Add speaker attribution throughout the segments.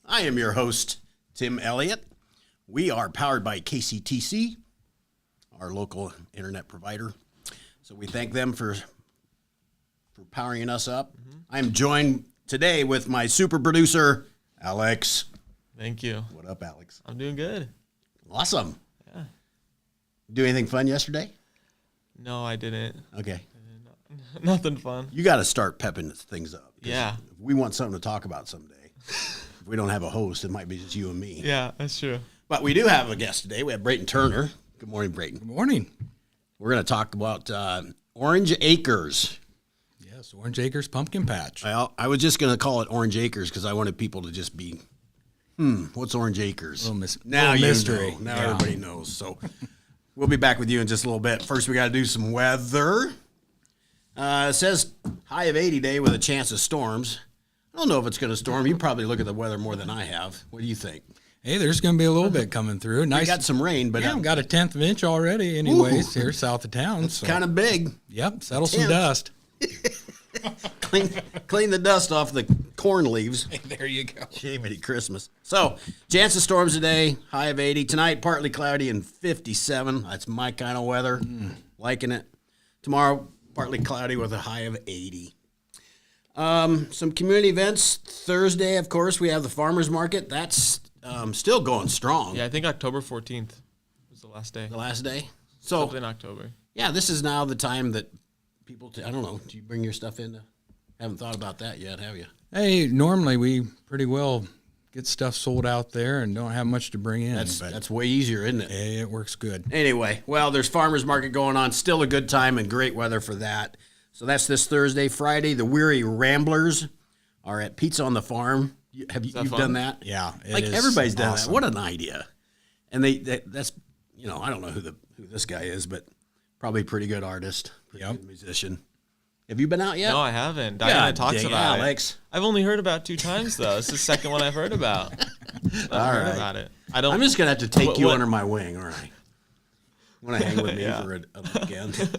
Speaker 1: I am your host, Tim Elliott. We are powered by KCTC, our local internet provider. So we thank them for powering us up. I'm joined today with my super producer, Alex.
Speaker 2: Thank you.
Speaker 1: What up, Alex?
Speaker 2: I'm doing good.
Speaker 1: Awesome.
Speaker 2: Yeah.
Speaker 1: Do anything fun yesterday?
Speaker 2: No, I didn't.
Speaker 1: Okay.
Speaker 2: Nothing fun.
Speaker 1: You got to start pepping things up.
Speaker 2: Yeah.
Speaker 1: If we want something to talk about someday. If we don't have a host, it might be just you and me.
Speaker 2: Yeah, that's true.
Speaker 1: But we do have a guest today. We have Bryton Turner. Good morning, Bryton.
Speaker 3: Good morning.
Speaker 1: We're going to talk about Orange Acres.
Speaker 3: Yes, Orange Acres Pumpkin Patch.
Speaker 1: Well, I was just going to call it Orange Acres because I wanted people to just be, what's Orange Acres? Now you
Speaker 3: mystery.
Speaker 1: know. Now everybody knows. So we'll be back with you in just a little bit. First, we got to do some weather. It says high of 80 today with a chance of storms. I don't know if it's going to storm. You probably look at the weather more than I have. What do you think?
Speaker 3: Hey, there's going to be a little bit coming through. Nice.
Speaker 1: We got some rain, but
Speaker 3: we got a 10th of inch already anyways here south of town.
Speaker 1: It's kind of big.
Speaker 3: Yep, settle some dust.
Speaker 1: Clean the dust off the corn leaves.
Speaker 3: There you go.
Speaker 1: Jiminy Christmas. So, chance of storms today, high of 80. Tonight, partly cloudy and 57. That's my kind of weather. Liking it. Tomorrow, partly cloudy with a high of 80. Some community events. Thursday, of course, we have the farmers market. That's still going strong.
Speaker 2: Yeah, I think October 14th was the last day.
Speaker 1: The last day. So
Speaker 2: Something in October.
Speaker 1: Yeah, this is now the time that people. I don't know. Do you bring your stuff in? Haven't thought about that yet, have you?
Speaker 3: Hey, normally we pretty well get stuff sold out there and don't have much to bring in.
Speaker 1: That's way easier, isn't it?
Speaker 3: Hey, it works good.
Speaker 1: Anyway, well, there's farmers market going on. Still a good time and great weather for that. So that's this Thursday. Friday, the Weary Ramblers are at Pizza on the Farm. You've done that?
Speaker 3: Yeah,
Speaker 1: like everybody's done that. What an idea! And that's I don't know who this guy is, but probably a pretty good artist, pretty good musician. Have you been out yet?
Speaker 2: No, I haven't. Diana talks about
Speaker 1: Alex.
Speaker 2: it. I've only heard about 2 times though. It's the second one I've heard about.
Speaker 1: All right.
Speaker 2: About it.
Speaker 1: I'm just gonna have to take you under my wing. All right. Want to hang with me for a weekend?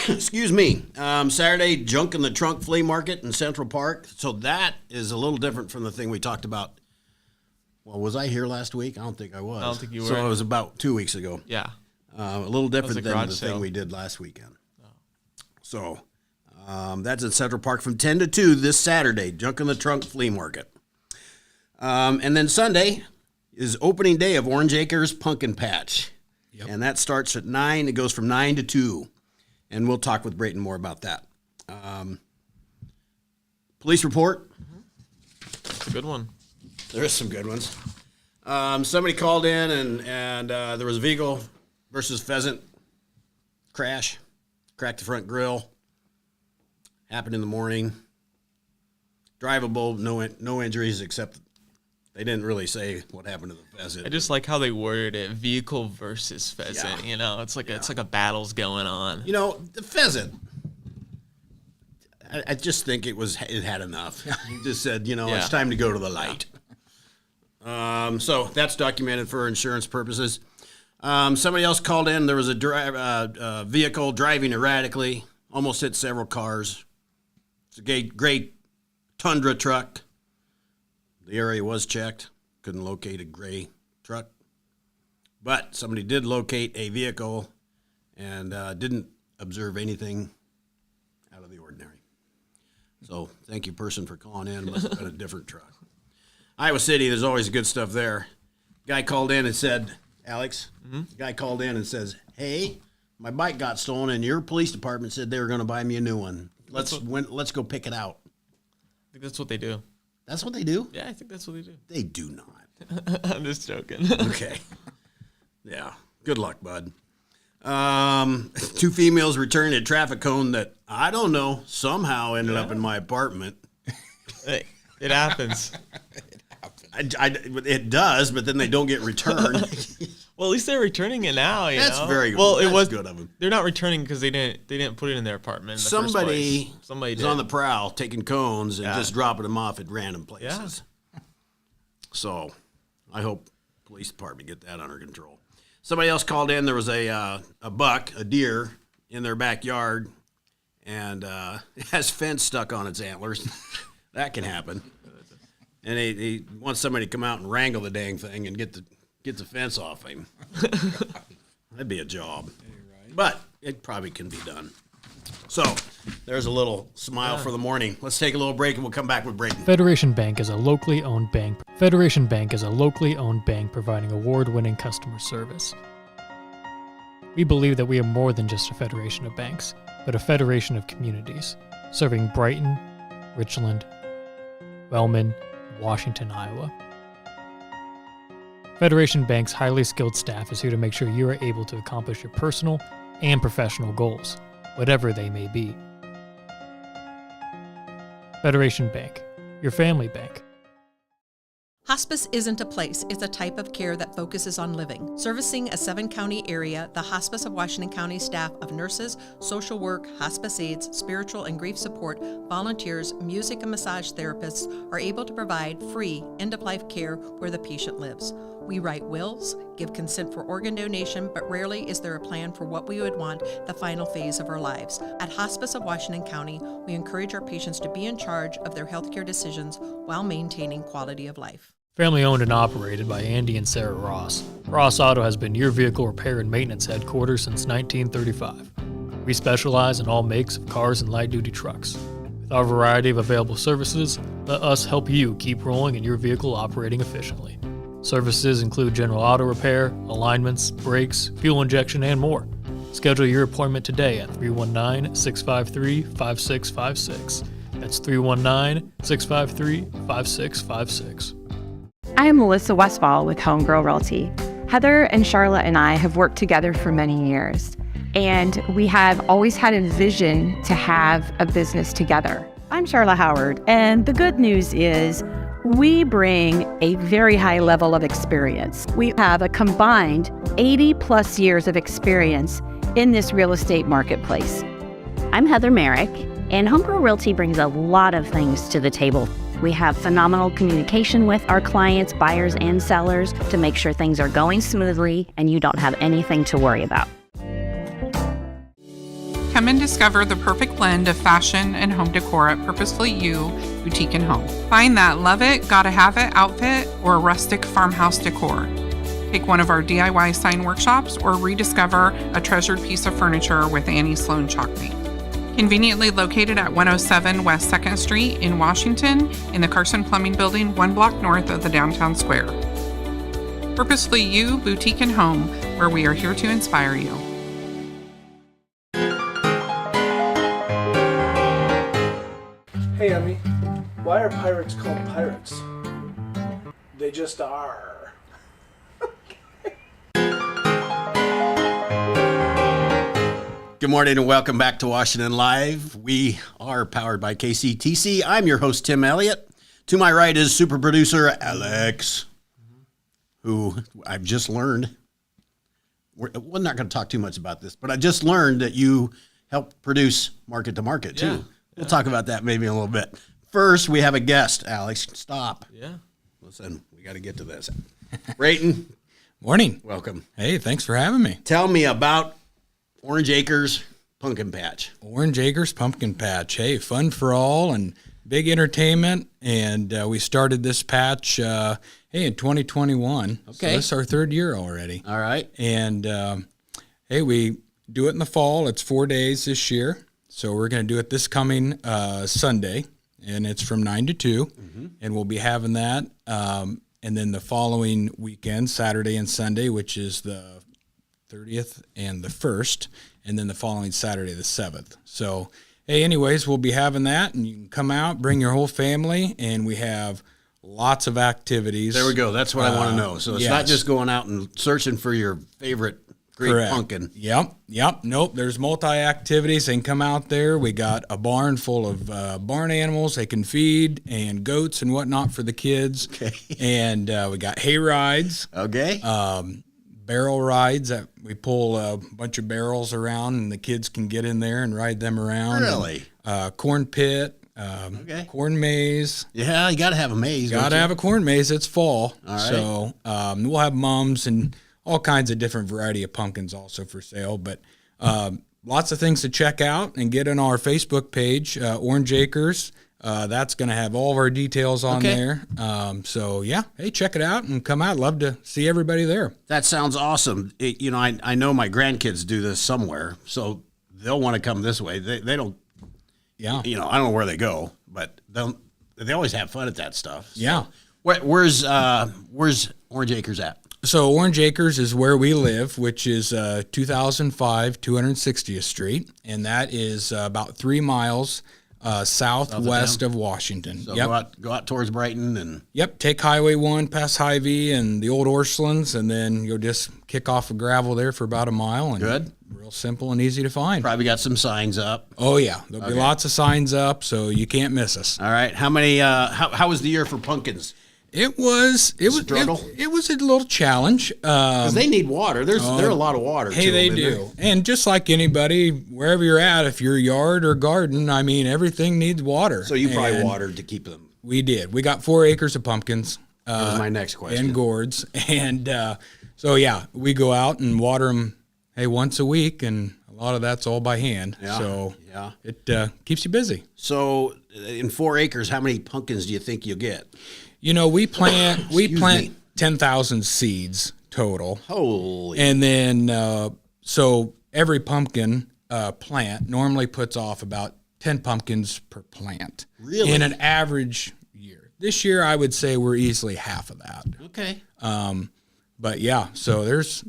Speaker 1: Excuse me. Saturday, Junk in the Trunk Flea Market in Central Park. So that is a little different from the thing we talked about. Well, was I here last week? I don't think I was.
Speaker 2: I don't think you were.
Speaker 1: So it was about 2 weeks ago.
Speaker 2: Yeah.
Speaker 1: A little different than the
Speaker 2: sale
Speaker 1: thing we did last weekend. Oh. So that's in Central Park from 10 to 2 this Saturday, Junk in the Trunk Flea Market. And then Sunday is opening day of Orange Acres Pumpkin Patch. Yep. And that starts at 9. It goes from 9 to 2. And we'll talk with Bryton more about that. Police report.
Speaker 2: It's a good one.
Speaker 1: There is some good ones. Somebody called in and there was a vehicle versus pheasant crash. Cracked the front grill. Happened in the morning. Drivable, no injuries except they didn't really say what happened to the pheasant.
Speaker 2: I just like how they worded it: vehicle versus pheasant. Yeah. It's like a battle's going on.
Speaker 1: The pheasant. I just think it had enough. He just said, it's time to go to the light. So that's documented for insurance purposes. Somebody else called in. There was a vehicle driving erratically, almost hit several cars. It's a gray Tundra truck. The area was checked. Couldn't locate a gray truck. But somebody did locate a vehicle and didn't observe anything out of the ordinary. So thank you, person, for calling in. It must have been a different truck. Iowa City, there's always good stuff there. Guy called in and said, Alex, the guy called in and says, hey, my bike got stolen and your police department said they were going to buy me a new one. Let's go pick it out.
Speaker 2: I think that's what they do.
Speaker 1: That's what they do?
Speaker 2: Yeah, I think that's what they do.
Speaker 1: They do not.
Speaker 2: I'm just joking.
Speaker 1: Okay. Yeah. Good luck, bud. 2 females returned a traffic cone that, I don't know, somehow ended up in my apartment.
Speaker 2: Hey, it happens.
Speaker 1: It does, but then they don't get returned.
Speaker 2: Well, at least they're returning it now.
Speaker 1: That's very good.
Speaker 2: Well.
Speaker 1: That's
Speaker 2: It was
Speaker 1: good of them.
Speaker 2: They're not returning because they didn't put it in their apartment. In the
Speaker 1: Somebody
Speaker 2: first place. Somebody
Speaker 1: is
Speaker 2: did.
Speaker 1: on the prowl taking cones and just dropping them off at random places.
Speaker 2: Yeah.
Speaker 1: So, I hope police department get that under control. Somebody else called in. There was a deer in their backyard, and it has fence stuck on its antlers. That can happen. And he wants somebody to come out and wrangle the dang thing and get the fence off him. That'd be a job. But it probably can be done. So there's a little smile for the morning. Let's take a little break and we'll come back with Bryton.
Speaker 4: Federation Bank is a locally owned bank. Federation Bank is a locally owned bank providing award-winning customer service. We believe that we are more than just a federation of banks, but a federation of communities, serving Bryton, Richland, Wellman, and Washington, Iowa. Federation Bank's highly skilled staff is here to make sure you are able to accomplish your personal and professional goals, whatever they may be. Federation Bank, your family bank.
Speaker 5: Hospice isn't a place, it's a type of care that focuses on living. Servicing a 7-county area, the Hospice of Washington County staff of nurses, social work, hospice aides, spiritual and grief support, volunteers, music and massage therapists are able to provide free end-of-life care where the patient lives. We write wills, give consent for organ donation, but rarely is there a plan for what we would want the final phase of our lives. At Hospice of Washington County, we encourage our patients to be in charge of their healthcare decisions while maintaining quality of life.
Speaker 4: Family owned and operated by Andy and Sarah Ross. Ross Auto has been your vehicle repair and maintenance headquarters since 1935. We specialize in all makes of cars and light-duty trucks. With our variety of available services, let us help you keep rolling and your vehicle operating efficiently. Services include general auto repair, alignments, brakes, fuel injection, and more. Schedule your appointment today at 319-653-5656. That's 319-653-5656.
Speaker 6: I am Melissa Westfall with Homegirl Realty. Heather and Charlotte and I have worked together for many years, and we have always had a vision to have a business together.
Speaker 7: I'm Charlotte Howard, and the good news is we bring a very high level of experience. We have a combined 80 plus years of experience in this real estate marketplace.
Speaker 8: I'm Heather Merrick, and Homegirl Realty brings a lot of things to the table. We have phenomenal communication with our clients, buyers and sellers, to make sure things are going smoothly and you don't have anything to worry about.
Speaker 9: Come and discover the perfect blend of fashion and home decor at Purposefully You Boutique and Home. Find that love it, gotta have it outfit or rustic farmhouse decor. Take one of our DIY sign workshops or rediscover a treasured piece of furniture with Annie Sloan chalk paint. Conveniently located at 107 West 2nd Street in Washington in the Carson Plumbing Building, 1 block north of the downtown square. Purposefully You Boutique and Home, where we are here to inspire you.
Speaker 10: Hey, Emmy, why are pirates called pirates? They just are.
Speaker 1: Good morning and welcome back to Washington Live. We are powered by KCTC. I'm your host, Tim Elliott. To my right is super producer Alex, who I've just learned. We're not going to talk too much about this, but I just learned that you help produce Market to Market, too.
Speaker 2: Yeah.
Speaker 1: We'll talk about that maybe in a little bit. First, we have a guest. Alex, stop.
Speaker 2: Yeah.
Speaker 1: Listen, we got to get to this. Bryton.
Speaker 3: Morning.
Speaker 1: Welcome.
Speaker 3: Hey, thanks for having me.
Speaker 1: Tell me about Orange Acres Pumpkin Patch.
Speaker 3: Orange Acres Pumpkin Patch. Hey, fun for all and big entertainment. And we started this patch, in 2021. Okay. So this is our third year already.
Speaker 1: All right.
Speaker 3: And, we do it in the fall. It's 4 days this year. So we're going to do it this coming Sunday. And it's from 9 to 2. Mm-hmm. And we'll be having that. And then the following weekend, Saturday and Sunday, which is the 30th and the 1st, and then the following Saturday, the 7th. So, hey, anyways, we'll be having that, and you can come out, bring your whole family, and we have lots of activities.
Speaker 1: There we go. That's what I want to know. So it's not just going out and searching for your favorite great pumpkin.
Speaker 3: Yep. Nope. There's multi-activities. They can come out there. We got a barn full of barn animals they can feed and goats and whatnot for the kids.
Speaker 1: Okay.
Speaker 3: And we got hay rides.
Speaker 1: Okay.
Speaker 3: Barrel rides that we pull a bunch of barrels around and the kids can get in there and ride them around.
Speaker 1: Really?
Speaker 3: And, corn pit, corn maze.
Speaker 1: Yeah, you got to have a maze.
Speaker 3: Got to have a corn maze. It's fall.
Speaker 1: All right.
Speaker 3: So we'll have mums and all kinds of different variety of pumpkins also for sale. But lots of things to check out and get on our Facebook page, Orange Acres That's going to have all of our details on there. So yeah, hey, check it out and come out. Love to see everybody there.
Speaker 1: That sounds awesome. I know my grandkids do this somewhere, so they'll want to come this way. They don't. Yeah. I don't know where they go, but they always have fun at that stuff. So.
Speaker 3: Yeah.
Speaker 1: Where's Orange Acres at?
Speaker 3: So Orange Acres is where we live, which is 2005 260th Street, and that is about 3 miles southwest of Washington.
Speaker 1: So go out towards Bryton and.
Speaker 3: Yep, take Highway 1 past Hy-Vee and the old Orchlands, and then you'll just kick off the gravel there for about a mile. And
Speaker 1: good.
Speaker 3: Real simple and easy to find.
Speaker 1: Probably got some signs up.
Speaker 3: Oh yeah, there'll be lots of signs up, so you can't miss us.
Speaker 1: All right. How many? How was the year for pumpkins?
Speaker 3: It was a little challenge.
Speaker 1: Because they need water. There's a lot of water.
Speaker 3: Hey, they do. And just like anybody, wherever you're at, if your yard or garden, I mean, everything needs water.
Speaker 1: So you probably watered to keep them.
Speaker 3: We did. We got 4 acres of pumpkins.
Speaker 1: That was my next question.
Speaker 3: And gourds. And so, yeah, we go out and water them, once a week, and a lot of that's all by hand.
Speaker 1: Yeah.
Speaker 3: So it keeps you busy.
Speaker 1: So in 4 acres, how many pumpkins do you think you'll get?
Speaker 3: We plant 10,000 seeds total.
Speaker 1: Holy.
Speaker 3: And then so every pumpkin plant normally puts off about 10 pumpkins per plant.
Speaker 1: Really?
Speaker 3: In an average year. This year I would say we're easily half of that.
Speaker 1: Okay.
Speaker 3: But yeah, so there's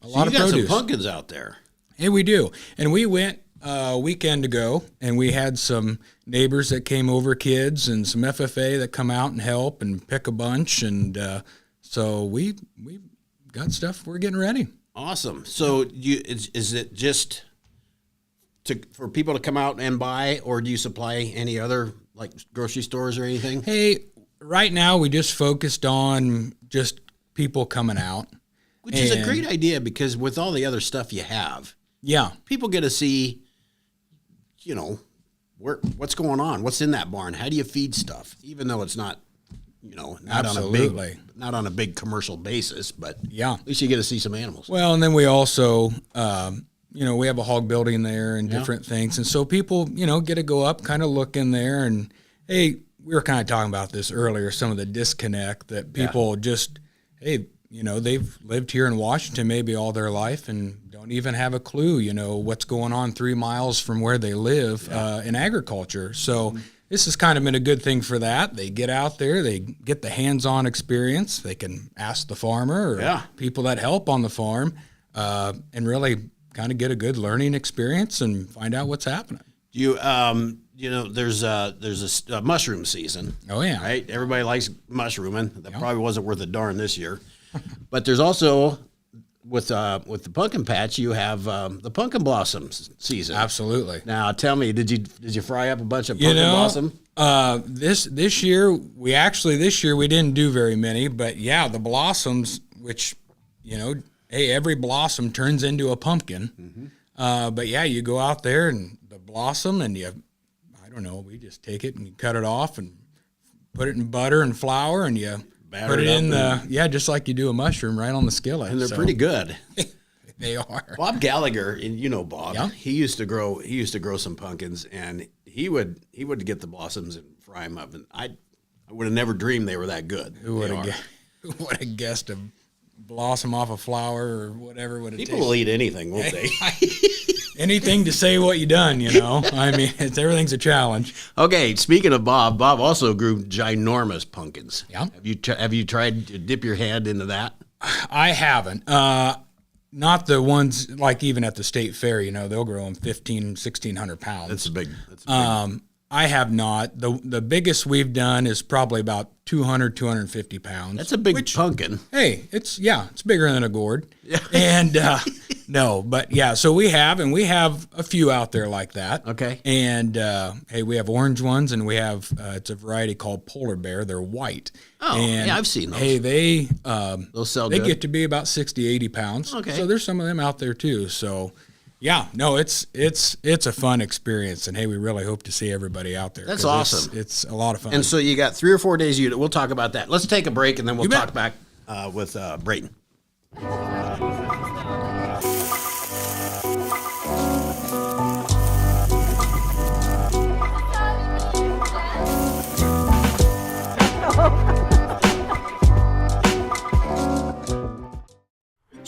Speaker 3: a lot of
Speaker 1: produce. You got some pumpkins out there.
Speaker 3: Yeah, we do. And we went a weekend ago, and we had some neighbors that came over, kids, and some FFA that come out and help and pick a bunch. And so we got stuff. We're getting ready.
Speaker 1: Awesome. So is it just for people to come out and buy, or do you supply any other like grocery stores or anything?
Speaker 3: Hey, right now we just focused on just people coming out.
Speaker 1: Which is a great idea, because with all the other stuff you have, people get to see, what's going on, what's in that barn, how do you feed stuff, even though it's not, not on a big commercial basis, but at least you get to see some animals.
Speaker 3: Well, and then we also, we have a hog building there and different things, and so people, get to go up, kind of look in there, and hey, we were kind of talking about this earlier, some of the disconnect that people just, they've lived here in Washington maybe all their life and don't even have a clue, what's going on 3 miles from where they live in agriculture. So this has kind of been a good thing for that. They get out there, they get the hands-on experience. They can ask the farmer or people that help on the farm and really kind of get a good learning experience and find out what's happening.
Speaker 1: There's a mushroom season.
Speaker 3: Oh yeah,
Speaker 1: right. Everybody likes mushrooming. That probably wasn't worth a darn this year. But there's also with the pumpkin patch, you have the pumpkin blossoms season.
Speaker 3: Absolutely.
Speaker 1: Now tell me, did you fry up a bunch of pumpkin blossom?
Speaker 3: This year we didn't do very many, but the blossoms, which every blossom turns into a pumpkin. But you go out there and the blossom, and we just take it and you cut it off and put it in butter and flour, and you put it in just like you do a mushroom, right on the skillet.
Speaker 1: And they're pretty good.
Speaker 3: They are.
Speaker 1: Bob Gallagher, and Bob, he used to grow some pumpkins, and he would get the blossoms and fry them up, and I would have never dreamed they were that good.
Speaker 3: Who would have guessed a blossom off a flower or whatever would it
Speaker 1: People will eat anything, won't they?
Speaker 3: Anything to say what you done, I mean, everything's a challenge.
Speaker 1: Okay, speaking of Bob also grew ginormous pumpkins.
Speaker 3: Yeah.
Speaker 1: Have you tried to dip your hand into that?
Speaker 3: I haven't. Not the ones like even at the state fair, they'll grow them 1,600 pounds.
Speaker 1: That's a big.
Speaker 3: I have not. The biggest we've done is probably about 250 pounds.
Speaker 1: That's a big pumpkin.
Speaker 3: Hey, it's bigger than a gourd. Yeah. And so we have a few out there like that.
Speaker 1: Okay.
Speaker 3: And we have orange ones, and we have it's a variety called polar bear. They're white.
Speaker 1: Oh,
Speaker 3: and,
Speaker 1: I've seen those.
Speaker 3: Hey,
Speaker 1: they'll sell good.
Speaker 3: They get to be about 60, 80 pounds.
Speaker 1: Okay.
Speaker 3: So there's some of them out there too. So it's a fun experience, and hey, we really hope to see everybody out there.
Speaker 1: That's awesome.
Speaker 3: It's a lot of fun.
Speaker 1: And so you got 3 or 4 days. We'll talk about that. Let's take a break, and then we'll talk back with Bryton.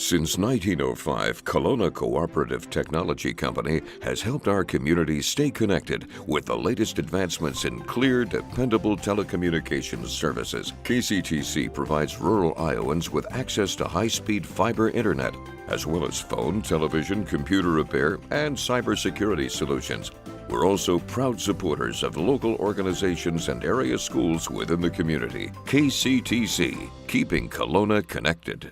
Speaker 11: Since 1905, Kelowna Cooperative Technology Company has helped our community stay connected with the latest advancements in clear, dependable telecommunications services. KCTC provides rural Iowans with access to high-speed fiber internet, as well as phone, television, computer repair, and cybersecurity solutions. We're also proud supporters of local organizations and area schools within the community. KCTC, keeping Kelowna connected.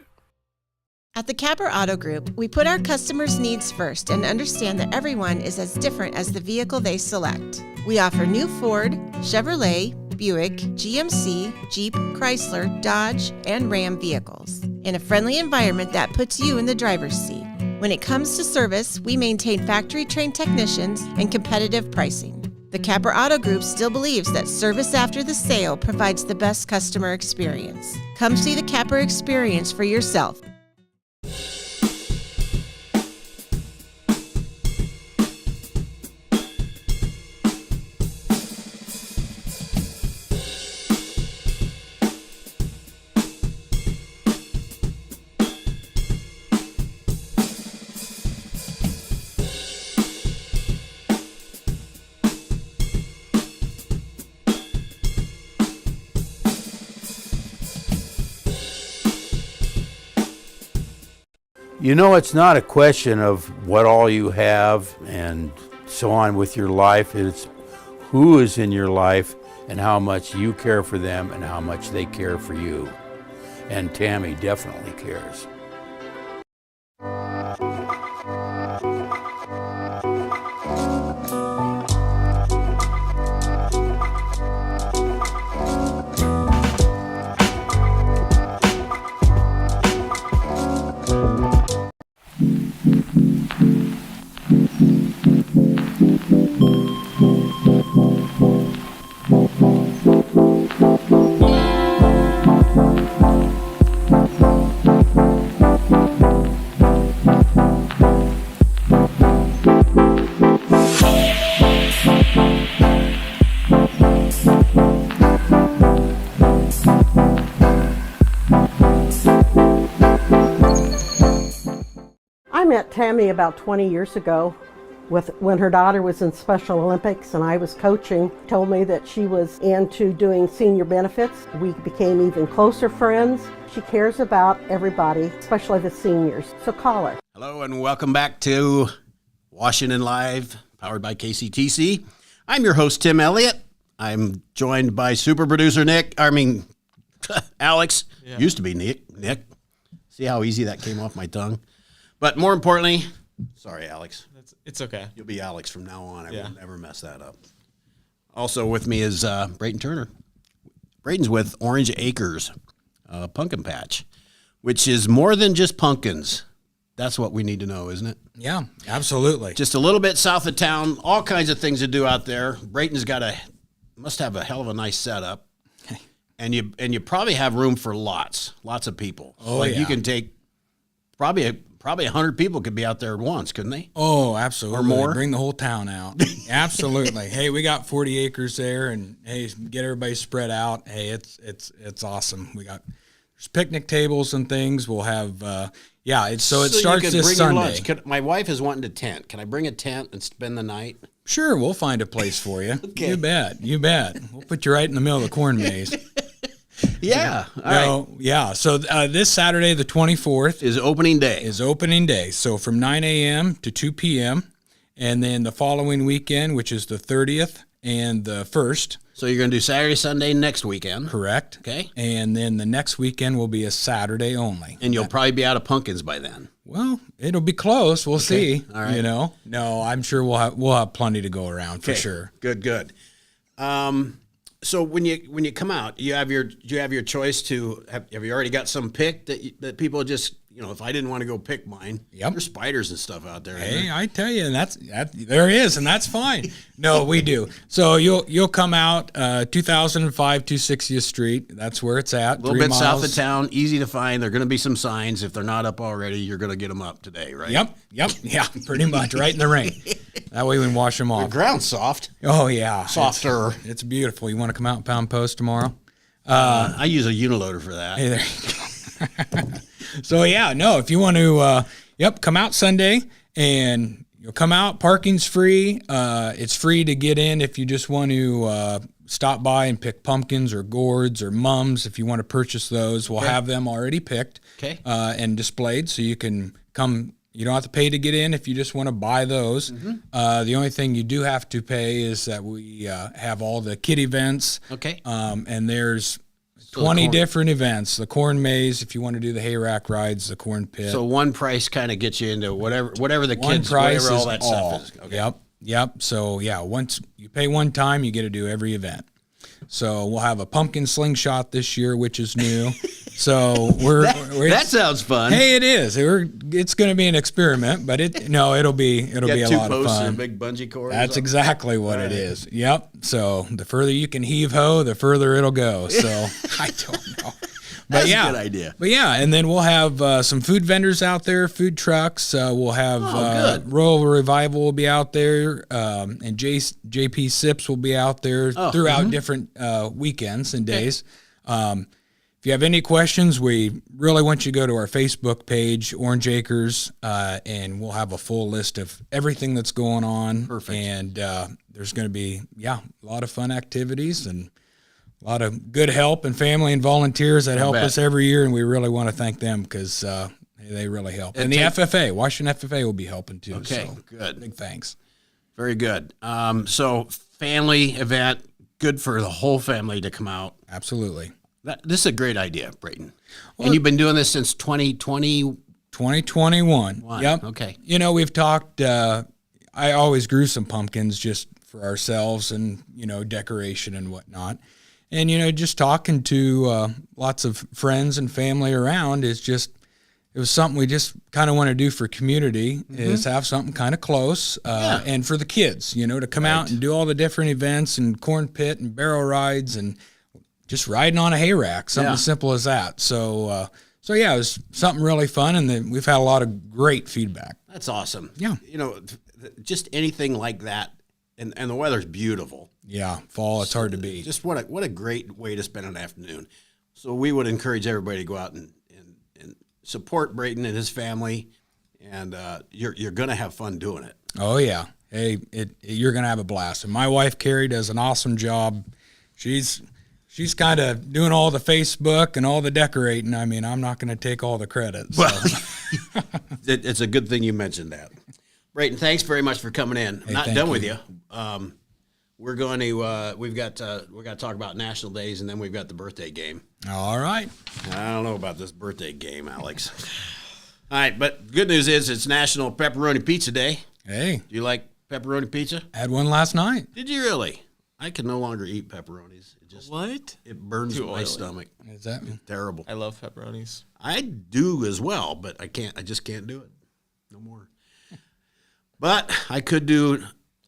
Speaker 12: At the Capper Auto Group, we put our customers' needs first and understand that everyone is as different as the vehicle they select. We offer new Ford, Chevrolet, Buick, GMC, Jeep, Chrysler, Dodge, and Ram vehicles in a friendly environment that puts you in the driver's seat. When it comes to service, we maintain factory-trained technicians and competitive pricing. The Capper Auto Group still believes that service after the sale provides the best customer experience. Come see the Capper experience for yourself.
Speaker 13: You know, it's not a question of what all you have and so on with your life. It's who is in your life and how much you care for them and how much they care for you. And Tammy definitely cares.
Speaker 14: Tammy about 20 years ago when her daughter was in Special Olympics and I was coaching, told me that she was into doing senior benefits. We became even closer friends. She cares about everybody, especially the seniors. So call her.
Speaker 1: Hello and welcome back to Washington Live, powered by KCTC. I'm your host, Tim Elliott. I'm joined by super producer Alex. Yeah. Used to be Nick. See how easy that came off my tongue? But more importantly, sorry, Alex.
Speaker 2: It's okay.
Speaker 1: You'll be Alex from now on. I will never mess that up. Also with me is Bryton Turner. Bryton's with Orange Acres Pumpkin Patch, which is more than just pumpkins. That's what we need to know, isn't it?
Speaker 3: Yeah, absolutely.
Speaker 1: Just a little bit south of town. All kinds of things to do out there. Bryton's must have a hell of a nice setup, and you probably have room for lots of people.
Speaker 3: Oh, yeah.
Speaker 1: You can take probably 100 people could be out there at once, couldn't they?
Speaker 3: Oh, absolutely.
Speaker 1: Or more.
Speaker 3: Bring the whole town out. Absolutely. Hey, we got 40 acres there, and hey, get everybody spread out. Hey, it's awesome. There's picnic tables and things. We'll have it starts this Sunday.
Speaker 1: My wife is wanting to tent. Can I bring a tent and spend the night?
Speaker 3: Sure, we'll find a place for you.
Speaker 1: Okay.
Speaker 3: You bet. We'll put you right in the middle of the corn maze.
Speaker 1: Yeah. All right.
Speaker 3: Yeah. So this Saturday, the 24th,
Speaker 1: is opening day.
Speaker 3: So from 9 a.m. to 2 p.m. And then the following weekend, which is the 30th and the 1st.
Speaker 1: So you're going to do Saturday, Sunday next weekend.
Speaker 3: Correct.
Speaker 1: Okay.
Speaker 3: And then the next weekend will be a Saturday only.
Speaker 1: And you'll probably be out of pumpkins by then.
Speaker 3: Well, it'll be close. We'll see.
Speaker 1: All right.
Speaker 3: No, I'm sure we'll have plenty to go around for sure.
Speaker 1: Good. So when you come out, do you have your choice to have you already got some picked that people just, if I didn't want to go pick mine, there's spiders and stuff out there.
Speaker 3: Hey, I tell you, and there is, and that's fine. No, we do. So you'll come out 2005 260th Street. That's where it's at.
Speaker 1: A little bit south of town, easy to find. There are going to be some signs. If they're not up already, you're going to get them up today, right?
Speaker 3: Yep. Yeah, pretty much right in the rain. That way we can wash them off.
Speaker 1: The ground's soft.
Speaker 3: Oh yeah,
Speaker 1: softer.
Speaker 3: It's beautiful. You want to come out and pound post tomorrow?
Speaker 1: I use a uniloader for that.
Speaker 3: Hey, there you go. So yeah, no, if you want to, come out Sunday and you'll come out. Parking's free. It's free to get in if you just want to stop by and pick pumpkins or gourds or mums. If you want to purchase those, we'll have them already picked and displayed, so you can come. You don't have to pay to get in if you just want to buy those. The only thing you do have to pay is that we have all the kid events. And there's 20 different events. The corn maze, if you want to do the hay rack rides, the corn pit.
Speaker 1: So one price kind of gets you into whatever the
Speaker 3: One
Speaker 1: kids,
Speaker 3: price
Speaker 1: whatever all
Speaker 3: is
Speaker 1: that
Speaker 3: all.
Speaker 1: stuff is. Okay.
Speaker 3: Yep. So yeah, once you pay one time, you get to do every event. So we'll have a pumpkin slingshot this year, which is new. So
Speaker 1: that sounds fun.
Speaker 3: Hey, it is. It's going to be an experiment, but it'll be a lot of fun.
Speaker 1: And a big bungee cord.
Speaker 3: That's exactly what it is. Yep. So the further you can heave ho, the further it'll go. So I don't know.
Speaker 1: That's a good idea.
Speaker 3: But yeah, and then we'll have some food vendors out there, food trucks. We'll have Royal Revival will be out there, and JP Sips will be out there throughout different weekends and days. If you have any questions, we really want you to go to our Facebook page, Orange Acres, and we'll have a full list of everything that's going on.
Speaker 1: Perfect.
Speaker 3: And there's going to be, a lot of fun activities and a lot of good help and family and volunteers that help us every year, and we really want to thank them because they really help. And the FFA, Washington FFA will be helping too.
Speaker 1: Okay,
Speaker 3: so
Speaker 1: good.
Speaker 3: Big thanks.
Speaker 1: Very good. So family event, good for the whole family to come out.
Speaker 3: Absolutely.
Speaker 1: This is a great idea, Bryton. And you've been doing this since 2020?
Speaker 3: 2021. Yep.
Speaker 1: Okay.
Speaker 3: We've talked, I always grew some pumpkins just for ourselves and, decoration and whatnot. And, just talking to lots of friends and family around it was something we just kind of want to do for community is have something kind of close and for the kids, to come out and do all the different events and corn pit and barrel rides and just riding on a hay rack, something as simple as that. So, it was something really fun, and then we've had a lot of great feedback.
Speaker 1: That's awesome.
Speaker 3: Yeah.
Speaker 1: Just anything like that, and the weather's beautiful.
Speaker 3: Yeah, fall, it's hard to beat.
Speaker 1: Just what a great way to spend an afternoon. So we would encourage everybody to go out and support Bryton and his family, and you're going to have fun doing it.
Speaker 3: Oh, yeah. Hey, you're going to have a blast. And my wife, Carrie, does an awesome job. She's kind of doing all the Facebook and all the decorating. I mean, I'm not going to take all the credit. So.
Speaker 1: Well, it's a good thing you mentioned that. Bryton, thanks very much for coming in.
Speaker 3: Hey,
Speaker 1: Not done with you. We're going to we're going to talk about national days, and then we've got the birthday game.
Speaker 3: All right.
Speaker 1: I don't know about this birthday game, Alex. All right, but good news is it's National Pepperoni Pizza Day.
Speaker 3: Hey.
Speaker 1: Do you like pepperoni pizza?
Speaker 3: I had one last night.
Speaker 1: Did you really? I can no longer eat pepperonis.
Speaker 2: What?
Speaker 1: It burns my stomach.
Speaker 3: Is that
Speaker 1: terrible?
Speaker 2: I love pepperonis.
Speaker 1: I do as well, but I just can't do it. No more. But I could do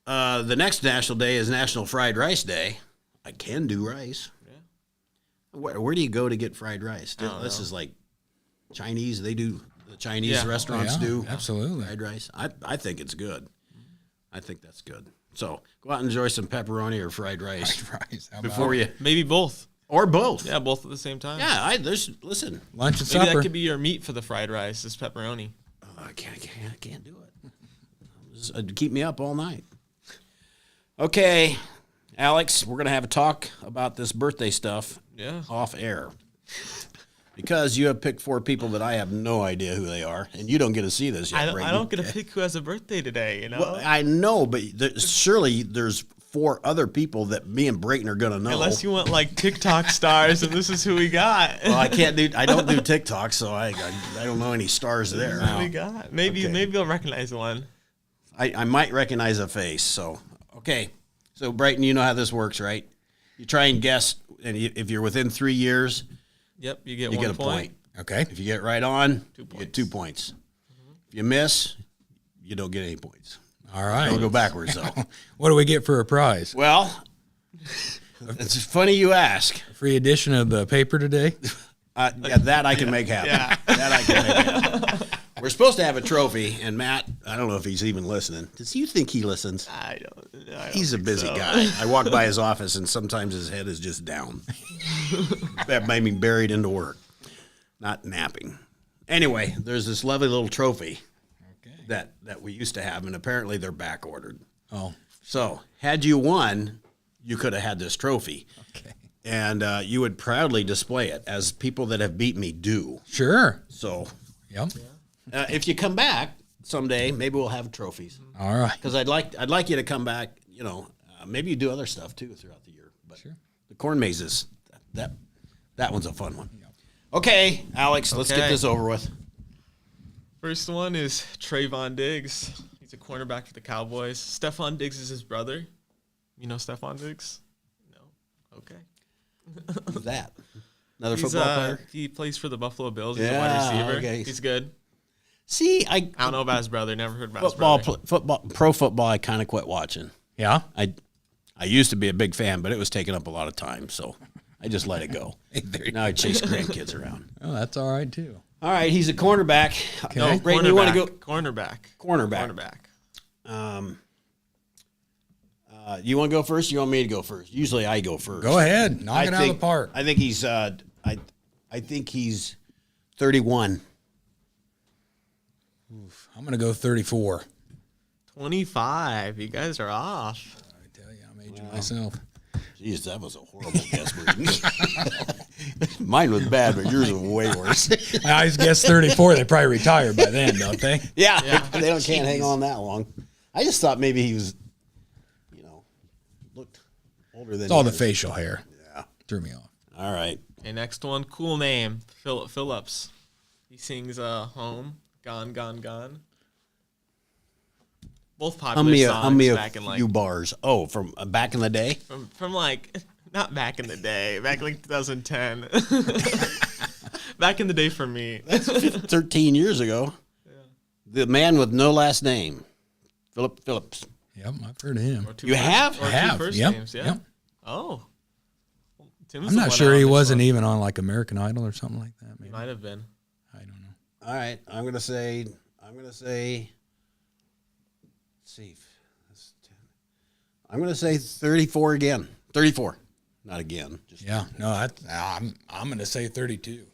Speaker 1: the next national day is National Fried Rice Day. I can do rice. Yeah. Where do you go to get fried rice? This is like Chinese. They do the Chinese restaurants do
Speaker 3: absolutely
Speaker 1: fried rice. I think it's good. I think that's good. So go out and enjoy some pepperoni or fried rice.
Speaker 3: Fried rice.
Speaker 1: Before you
Speaker 2: maybe both
Speaker 1: or both.
Speaker 2: Yeah, both at the same time.
Speaker 1: Yeah, listen.
Speaker 3: Lunch and
Speaker 2: maybe
Speaker 3: supper.
Speaker 2: that could be your meat for the fried rice. Is pepperoni.
Speaker 1: I can't do it. Just, keep me up all night. Okay, Alex, we're gonna have a talk about this birthday stuff. Off air. Because you have picked 4 people that I have no idea who they are, and you don't get to see this yet.
Speaker 2: I don't get to pick who has a birthday today,
Speaker 1: Well, I know, but surely there's 4 other people that me and Bryton are going to know.
Speaker 2: Unless you want like TikTok stars, and this is who we got.
Speaker 1: Well, I don't do TikTok, so I don't know any stars there.
Speaker 2: Who we got? Maybe I'll recognize one.
Speaker 1: I might recognize a face. So okay, so Bryton, you know how this works, right? You try and guess, and if you're within 3 years.
Speaker 2: Yep, you get
Speaker 1: a
Speaker 2: point.
Speaker 3: Okay.
Speaker 1: If you get right on, you get 2 points. If you miss, you don't get any points.
Speaker 3: All right.
Speaker 1: Don't go backwards, though.
Speaker 3: What do we get for a prize?
Speaker 1: Well, it's funny you ask.
Speaker 3: A free edition of the paper today?
Speaker 1: That I can make happen. Yeah. That I can make happen. We're supposed to have a trophy, and Matt, I don't know if he's even listening. Does you think he listens?
Speaker 2: I don't
Speaker 1: He's a busy guy. I walk by his office, and sometimes his head is just down. That made me buried into work. not napping. Anyway, there's this lovely little trophy that we used to have, and apparently they're back ordered.
Speaker 3: Oh.
Speaker 1: So had you won, you could have had this trophy.
Speaker 3: Okay.
Speaker 1: And you would proudly display it, as people that have beat me do.
Speaker 3: Sure.
Speaker 1: So,
Speaker 3: yep.
Speaker 1: If you come back someday, maybe we'll have trophies.
Speaker 3: All right.
Speaker 1: Because I'd like you to come back. You know, maybe you do other stuff too throughout the year. But
Speaker 3: sure.
Speaker 1: The corn mazes, that one's a fun one. Yep. Okay, Alex, let's get this over with.
Speaker 2: First one is Trayvon Diggs. He's a cornerback for the Cowboys. Stephon Diggs is his brother. You know Stephon Diggs? No. Okay.
Speaker 1: Who's that? Another football player?
Speaker 2: He plays for the Buffalo Bills. He's a wide receiver.
Speaker 1: Okay.
Speaker 2: He's good.
Speaker 1: See, I
Speaker 2: don't know about his brother. Never heard about his brother.
Speaker 1: Pro football, I kind of quit watching.
Speaker 3: Yeah?
Speaker 1: I used to be a big fan, but it was taking up a lot of time, so I just let it go. Now I chase grandkids around.
Speaker 3: Oh, that's all right, too.
Speaker 1: All right, he's a cornerback.
Speaker 3: Okay.
Speaker 1: No, Brayden, you want to go?
Speaker 2: Cornerback.
Speaker 1: You want to go first? Or you want me to go first? Usually I go first.
Speaker 3: Go ahead. Knock it out of the park.
Speaker 1: I think he's I think he's 31.
Speaker 3: Oof, I'm going to go 34.
Speaker 2: 25. You guys are off.
Speaker 3: I tell you, I'm aging myself.
Speaker 1: Jeez, that was a horrible guess. Mine was bad, but yours was way worse.
Speaker 3: I always guess 34. They probably retire by then, don't they?
Speaker 1: Yeah. They can't hang on that long. I just thought maybe he was, looked older than.
Speaker 3: It's all the facial hair.
Speaker 1: Yeah,
Speaker 3: threw me off.
Speaker 1: All right.
Speaker 2: Okay, next one. Cool name. Philip Phillips. He sings "Home," "Gone, Gone, Gone." Both popular songs back in like
Speaker 1: few bars. Oh, from back in the day.
Speaker 2: From like not back in the day, back like 2010. Back in the day for me.
Speaker 1: That's 13 years ago. Yeah. The man with no last name, Philip Phillips.
Speaker 3: Yep, I've heard of him.
Speaker 1: You have?
Speaker 2: Or two first
Speaker 3: yep.
Speaker 2: names, yeah.
Speaker 3: Yep.
Speaker 2: Oh.
Speaker 3: I'm not sure he wasn't even on like American Idol or something like that. Maybe.
Speaker 2: He might have been.
Speaker 3: I don't know.
Speaker 1: All right, I'm gonna say. Let's see. I'm gonna say 34 again. 34, not again.
Speaker 3: I'm gonna say 32.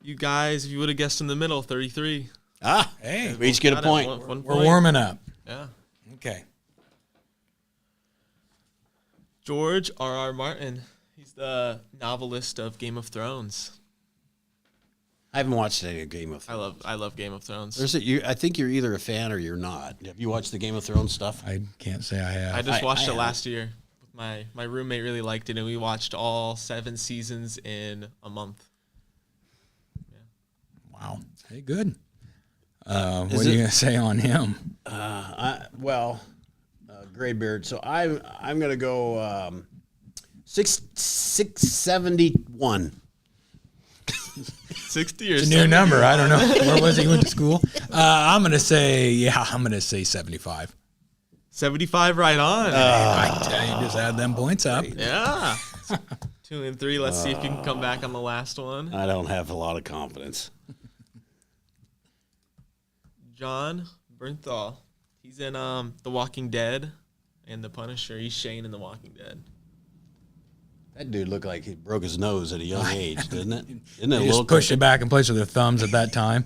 Speaker 2: You guys, if you would have guessed in the middle, 33.
Speaker 1: Ah, hey, we each get a point.
Speaker 3: We're warming up.
Speaker 2: Yeah.
Speaker 3: Okay.
Speaker 2: George R.R. Martin. He's the novelist of Game of Thrones.
Speaker 1: I haven't watched any of Game of Thrones.
Speaker 2: I love Game of Thrones.
Speaker 1: I think you're either a fan or you're not. Have you watched the Game of Thrones stuff?
Speaker 3: I can't say I have.
Speaker 2: I just watched it last year. My roommate really liked it, and we watched all 7 seasons in a month.
Speaker 3: Yeah. Wow. Hey, good. What are you gonna say on him?
Speaker 1: Graybeard. So I'm gonna go 671.
Speaker 2: 60 or
Speaker 3: it's a new number. I don't know. Where was he? Went to school? I'm going to say 75.
Speaker 2: 75 right on.
Speaker 3: I tell you, just add them points up.
Speaker 2: Yeah. 2 and 3. Let's see if you can come back on the last one.
Speaker 1: I don't have a lot of confidence.
Speaker 2: John Bernthal. He's in The Walking Dead and The Punisher. He's Shane in The Walking Dead.
Speaker 1: That dude looked like he broke his nose at a young age, didn't it? Isn't it
Speaker 3: a little? Just pushed it back in place with their thumbs at that time.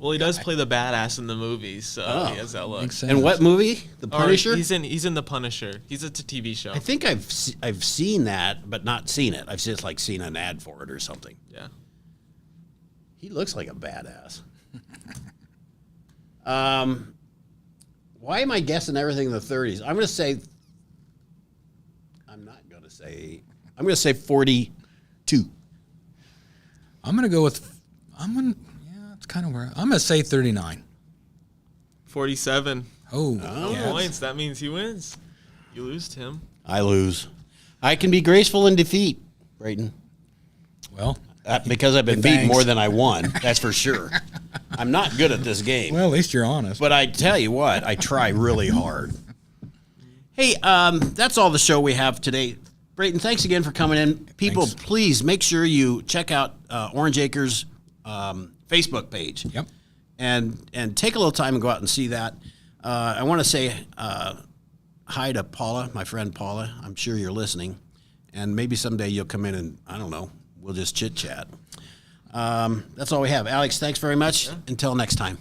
Speaker 2: Well, he does play the badass in the movies, so he has that look.
Speaker 1: And what movie? The Punisher?
Speaker 2: He's in The Punisher. It's a TV show.
Speaker 1: I think I've seen that, but not seen it. I've just seen an ad for it or something.
Speaker 2: Yeah.
Speaker 1: He looks like a badass. Why am I guessing everything in the 30s? I'm going to say 42.
Speaker 3: I'm going to go with it's kind of where I'm going to say 39.
Speaker 2: 47.
Speaker 3: Oh,
Speaker 2: points. That means he wins. You lose, Tim.
Speaker 1: I lose. I can be graceful in defeat, Bryton.
Speaker 3: Well,
Speaker 1: because I've been beaten more than I won. That's for sure. I'm not good at this game.
Speaker 3: Well, at least you're honest.
Speaker 1: But I tell you what, I try really hard. Hey, that's all the show we have today. Bryton, thanks again for coming in. People, please make sure you check out Orange Acres Facebook page.
Speaker 3: Yep.
Speaker 1: And take a little time and go out and see that. I want to say hi to Paula, my friend Paula. I'm sure you're listening. And maybe someday you'll come in and, I don't know, we'll just chit-chat. That's all we have. Alex, thanks very much. Until next time.